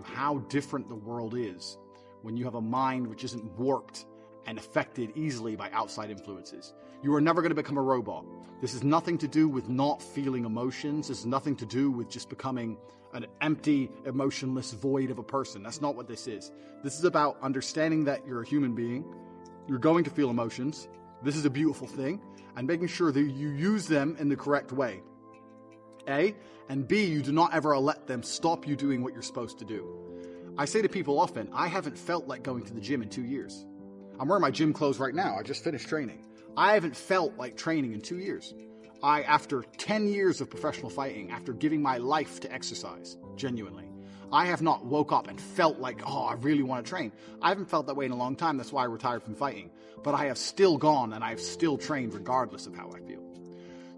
how different the world is when you have a mind which isn't warped and affected easily by outside influences. You are never going to become a robot. This has nothing to do with not feeling emotions. This has nothing to do with just becoming an empty, emotionless void of a person. That's not what this is. This is about understanding that you're a human being. You're going to feel emotions. This is a beautiful thing. And making sure that you use them in the correct way. A. And B, you do not ever let them stop you doing what you're supposed to do. I say to people often, I haven't felt like going to the gym in 2 years. I'm wearing my gym clothes right now. I just finished training. I haven't felt like training in 2 years. After 10 years of professional fighting, after giving my life to exercise, genuinely, I have not woke up and felt like, oh, I really want to train. I haven't felt that way in a long time. That's why I retired from fighting. But I have still gone and I have still trained regardless of how I feel.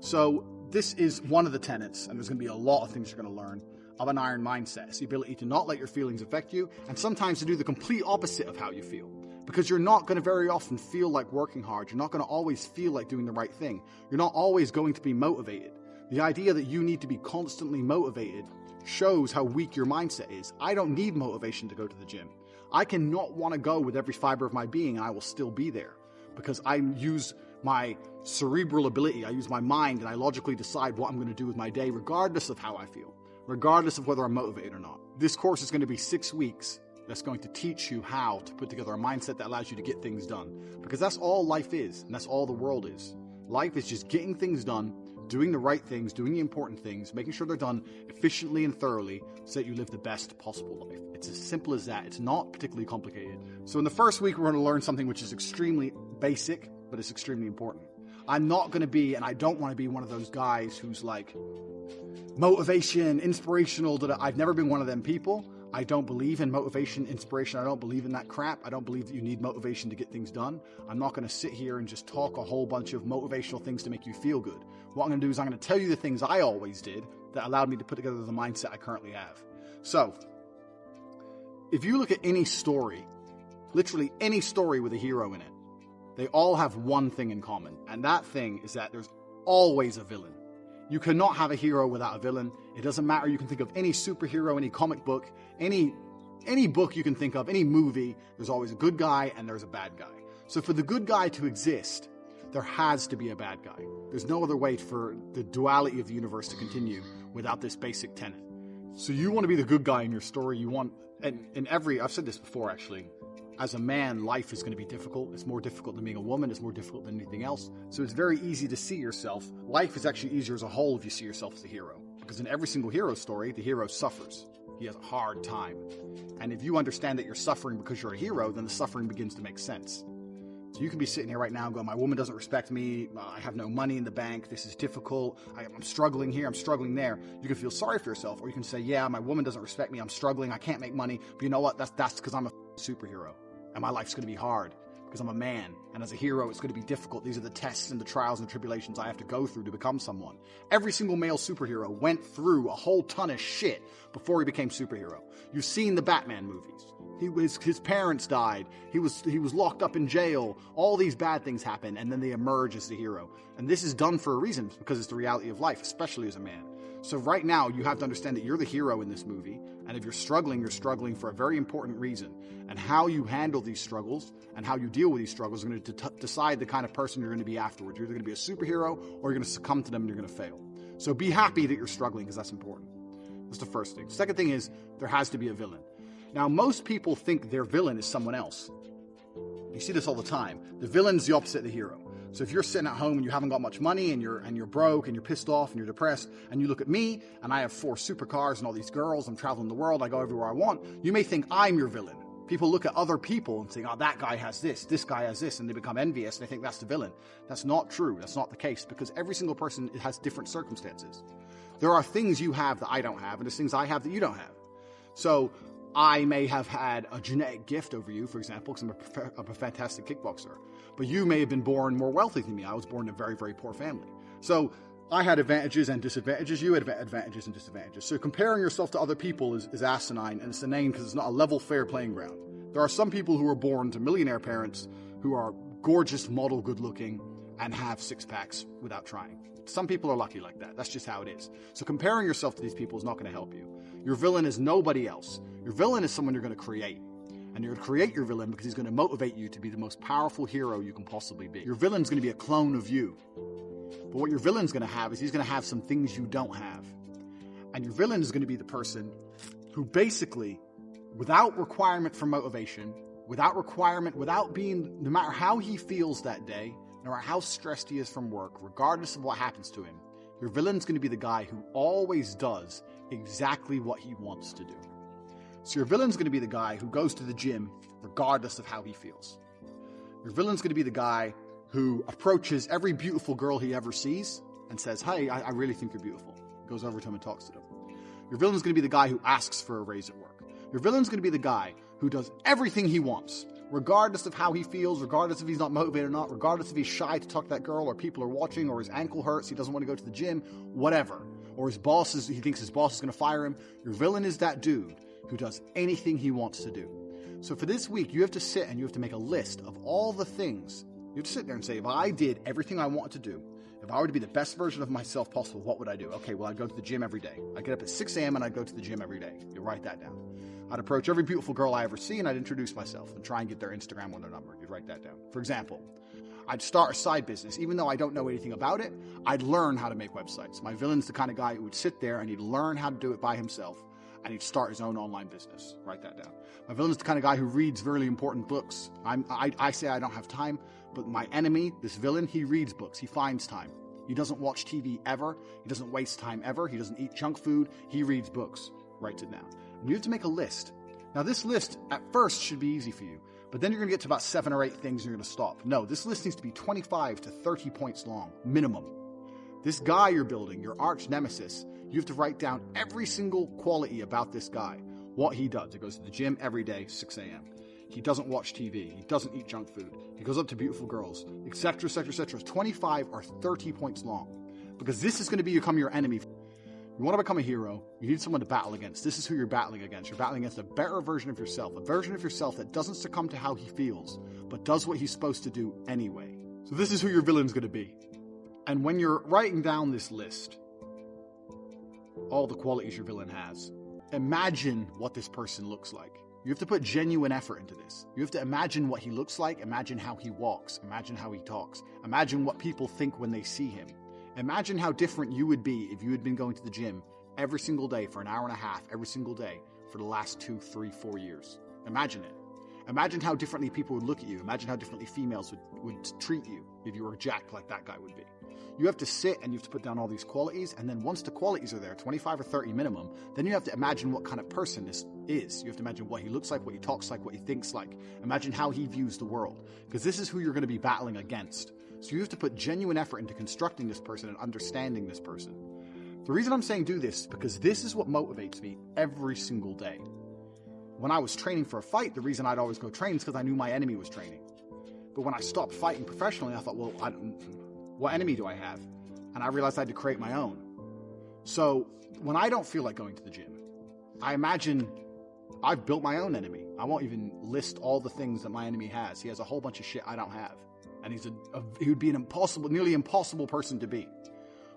So this is one of the tenets, and there's going to be a lot of things you're going to learn, of an iron mindset. It's the ability to not let your feelings affect you, and sometimes to do the complete opposite of how you feel. Because you're not going to very often feel like working hard. You're not going to always feel like doing the right thing. You're not always going to be motivated. The idea that you need to be constantly motivated shows how weak your mindset is. I don't need motivation to go to the gym. I cannot want to go with every fiber of my being, and I will still be there. Because I use my cerebral ability, I use my mind, and I logically decide what I'm going to do with my day regardless of how I feel. Regardless of whether I'm motivated or not. This course is going to be 6 weeks. That's going to teach you how to put together a mindset that allows you to get things done. Because that's all life is, and that's all the world is. Life is just getting things done, doing the right things, doing the important things, making sure they're done efficiently and thoroughly so that you live the best possible life. It's as simple as that. It's not particularly complicated. So in the first week, we're going to learn something which is extremely basic, but it's extremely important. I'm not going to be, and I don't want to be one of those guys who's like motivation, inspirational. I've never been one of them people. I don't believe in motivation, inspiration. I don't believe in that crap. I don't believe that you need motivation to get things done. I'm not going to sit here and just talk a whole bunch of motivational things to make you feel good. What I'm going to do is I'm going to tell you the things I always did that allowed me to put together the mindset I currently have. So, if you look at any story, literally any story with a hero in it, they all have one thing in common. And that thing is that there's always a villain. You cannot have a hero without a villain. It doesn't matter. You can think of any superhero, any comic book, any book you can think of, any movie. There's always a good guy and there's a bad guy. So for the good guy to exist, there has to be a bad guy. There's no other way for the duality of the universe to continue without this basic tenet. So you want to be the good guy in your story. You want, and I've said this before actually, as a man, life is going to be difficult. It's more difficult than being a woman. It's more difficult than anything else. So it's very easy to see yourself. Life is actually easier as a whole if you see yourself as a hero. Because in every single hero story, the hero suffers. He has a hard time. And if you understand that you're suffering because you're a hero, then the suffering begins to make sense. So you can be sitting here right now going, my woman doesn't respect me. I have no money in the bank. This is difficult. I'm struggling here. I'm struggling there. You can feel sorry for yourself. Or you can say, yeah, my woman doesn't respect me. I'm struggling. I can't make money. But you know what? That's because I'm a superhero. And my life's going to be hard because I'm a man. And as a hero, it's going to be difficult. These are the tests and the trials and tribulations I have to go through to become someone. Every single male superhero went through a whole ton of shit before he became superhero. You've seen the Batman movies. His parents died. He was locked up in jail. All these bad things happen, and then they emerge as the hero. And this is done for a reason, because it's the reality of life, especially as a man. So right now, you have to understand that you're the hero in this movie, and if you're struggling for a very important reason. And how you handle these struggles and how you deal with these struggles are going to decide the kind of person you're going to be afterwards. You're either going to be a superhero or you're going to succumb to them and you're going to fail. So be happy that you're struggling because that's important. That's the first thing. Second thing is there has to be a villain. Now, most people think their villain is someone else. You see this all the time. The villain's the opposite of the hero. So if you're sitting at home and you haven't got much money and you're broke and you're pissed off and you're depressed and you look at me and I have 4 supercars and all these girls, I'm traveling the world, I go everywhere I want, you may think I'm your villain. People look at other people and say, oh, that guy has this guy has this, and they become envious and they think that's the villain. That's not true. That's not the case, because every single person has different circumstances. There are things you have that I don't have, and there's things I have that you don't have. So I may have had a genetic gift over you, for example, because I'm a fantastic kickboxer. But you may have been born more wealthy than me. I was born in a very, very poor family. So I had advantages and disadvantages. You had advantages and disadvantages. So comparing yourself to other people is asinine, and it's inane because it's not a level, fair playing ground. There are some people who are born to millionaire parents who are gorgeous, model, good-looking, and have 6-packs without trying. Some people are lucky like that. That's just how it is. So comparing yourself to these people is not going to help you. Your villain is nobody else. Your villain is someone you're going to create. And you're going to create your villain because he's going to motivate you to be the most powerful hero you can possibly be. Your villain's going to be a clone of you. But what your villain's going to have is he's going to have some things you don't have. And your villain is going to be the person who basically, without requirement for motivation, without being, no matter how he feels that day, no matter how stressed he is from work, regardless of what happens to him, your villain's going to be the guy who always does exactly what he wants to do. So your villain's going to be the guy who goes to the gym regardless of how he feels. Your villain's going to be the guy who approaches every beautiful girl he ever sees and says, hey, I really think you're beautiful. Goes over to him and talks to them. Your villain's going to be the guy who asks for a raise at work. Your villain's going to be the guy who does everything he wants, regardless of how he feels, regardless if he's not motivated or not, regardless if he's shy to talk to that girl or people are watching or his ankle hurts, he doesn't want to go to the gym, whatever. Or he thinks his boss is going to fire him. Your villain is that dude who does anything he wants to do. So for this week, you have to sit and you have to make a list of all the things. You have to sit there and say, if I did everything I wanted to do, if I were to be the best version of myself possible, what would I do? Okay, well, I'd go to the gym every day. I'd get up at 6 a.m. and I'd go to the gym every day. You write that down. I'd approach every beautiful girl I ever see and I'd introduce myself and try and get their Instagram or their number. You'd write that down. For example, I'd start a side business. Even though I don't know anything about it, I'd learn how to make websites. My villain's the kind of guy who would sit there and he'd learn how to do it by himself and he'd start his own online business. Write that down. My villain's the kind of guy who reads really important books. I say I don't have time, but my enemy, this villain, he reads books. He finds time. He doesn't watch TV ever. He doesn't waste time ever. He doesn't eat junk food. He reads books. Writes it down. And you have to make a list. Now, this list at first should be easy for you, but then you're going to get to about 7 or 8 things and you're going to stop. No, this list needs to be 25 to 30 points long, minimum. This guy you're building, your arch nemesis, you have to write down every single quality about this guy. What he does. He goes to the gym every day, 6 a.m. He doesn't watch TV. He doesn't eat junk food. He goes up to beautiful girls, etc., etc., etc. 25 or 30 points long. Because this is going to become your enemy. You want to become a hero, you need someone to battle against. This is who you're battling against. You're battling against a better version of yourself, a version of yourself that doesn't succumb to how he feels, but does what he's supposed to do anyway. So this is who your villain's going to be. And when you're writing down this list, all the qualities your villain has, imagine what this person looks like. You have to put genuine effort into this. You have to imagine what he looks like, imagine how he walks, imagine how he talks, imagine what people think when they see him. Imagine how different you would be if you had been going to the gym every single day for an hour and a half, every single day for the last 2, 3, 4 years. Imagine it. Imagine how differently people would look at you. Imagine how differently females would treat you if you were jacked like that guy would be. You have to sit and you have to put down all these qualities, and then once the qualities are there, 25 or 30 minimum, then you have to imagine what kind of person this is. You have to imagine what he looks like, what he talks like, what he thinks like. Imagine how he views the world, because this is who you're going to be battling against. So you have to put genuine effort into constructing this person and understanding this person. The reason I'm saying do this is because this is what motivates me every single day. When I was training for a fight, the reason I'd always go train is because I knew my enemy was training. But when I stopped fighting professionally, I thought, well, what enemy do I have? And I realized I had to create my own. So when I don't feel like going to the gym, I imagine I've built my own enemy. I won't even list all the things that my enemy has. He has a whole bunch of shit I don't have. And he would be an nearly impossible person to beat.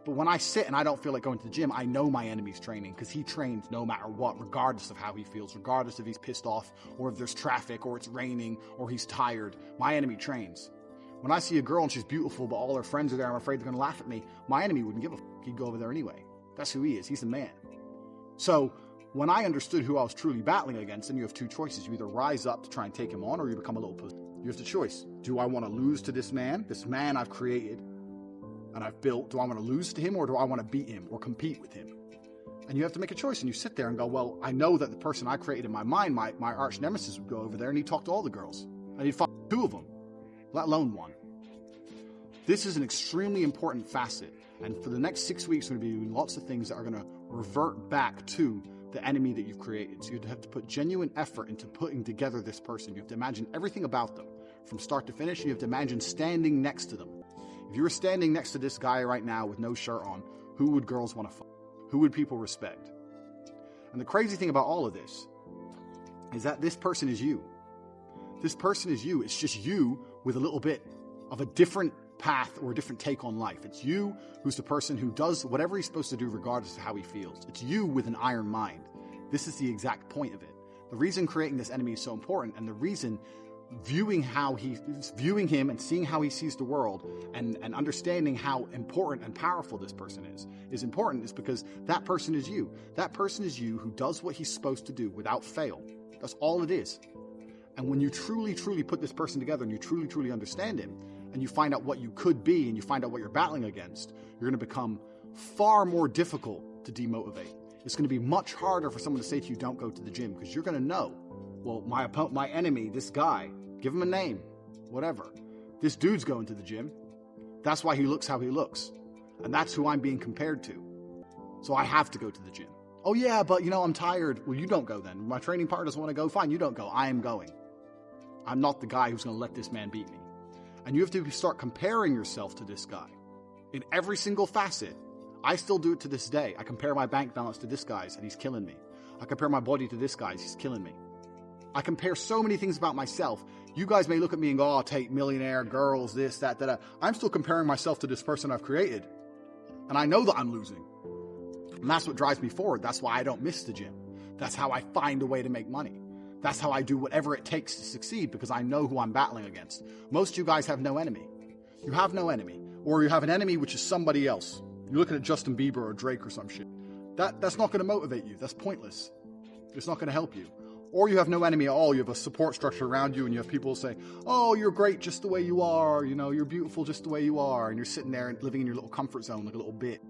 But when I sit and I don't feel like going to the gym, I know my enemy's training because he trains no matter what, regardless of how he feels, regardless if he's pissed off or if there's traffic or it's raining or he's tired. My enemy trains. When I see a girl and she's beautiful, but all her friends are there, I'm afraid they're going to laugh at me. My enemy wouldn't give a fuck. He'd go over there anyway. That's who he is. He's the man. So when I understood who I was truly battling against, then you have 2 choices. You either rise up to try and take him on, or you become a little pussy. You have the choice. Do I want to lose to this man I've created and I've built? Do I want to lose to him, or do I want to beat him or compete with him? And you have to make a choice, and you sit there and go, well, I know that the person I created in my mind, my arch nemesis, would go over there and he'd talk to all the girls. And he'd fuck 2 of them, let alone 1. This is an extremely important facet. And for the next 6 weeks, we're going to be doing lots of things that are going to revert back to the enemy that you've created. So you have to put genuine effort into putting together this person. You have to imagine everything about them from start to finish. And you have to imagine standing next to them. If you were standing next to this guy right now with no shirt on, who would girls want to fuck? Who would people respect? And the crazy thing about all of this is that this person is you. This person is you. It's just you with a little bit of a different path or a different take on life. It's you who's the person who does whatever he's supposed to do regardless of how he feels. It's you with an iron mind. This is the exact point of it. The reason creating this enemy is so important, and the reason viewing him and seeing how he sees the world and understanding how important and powerful this person is important, is because that person is you. That person is you who does what he's supposed to do without fail. That's all it is. And when you truly, truly put this person together and you truly, truly understand him, and you find out what you could be and you find out what you're battling against, you're going to become far more difficult to demotivate. It's going to be much harder for someone to say to you, don't go to the gym, because you're going to know, well, my enemy, this guy, give him a name, whatever. This dude's going to the gym. That's why he looks how he looks. And that's who I'm being compared to. So I have to go to the gym. Oh yeah, but I'm tired. Well, you don't go then. My training partner doesn't want to go. Fine, you don't go. I am going. I'm not the guy who's going to let this man beat me. And you have to start comparing yourself to this guy in every single facet. I still do it to this day. I compare my bank balance to this guy's and he's killing me. I compare my body to this guy's, he's killing me. I compare so many things about myself. You guys may look at me and go, oh, Tate, millionaire, girls, this, that, that. I'm still comparing myself to this person I've created. And I know that I'm losing. And that's what drives me forward. That's why I don't miss the gym. That's how I find a way to make money. That's how I do whatever it takes to succeed, because I know who I'm battling against. Most of you guys have no enemy. You have no enemy. Or you have an enemy which is somebody else. You're looking at Justin Bieber or Drake or some shit. That's not going to motivate you. That's pointless. It's not going to help you. Or you have no enemy at all. You have a support structure around you, and you have people say, oh, you're great just the way you are. You're beautiful just the way you are. And you're sitting there and living in your little comfort zone like a little bit.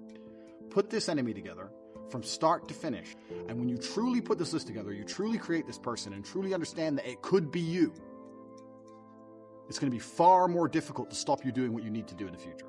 Put this enemy together from start to finish. And when you truly put this list together, you truly create this person and truly understand that it could be you, it's going to be far more difficult to stop you doing what you need to do in the future.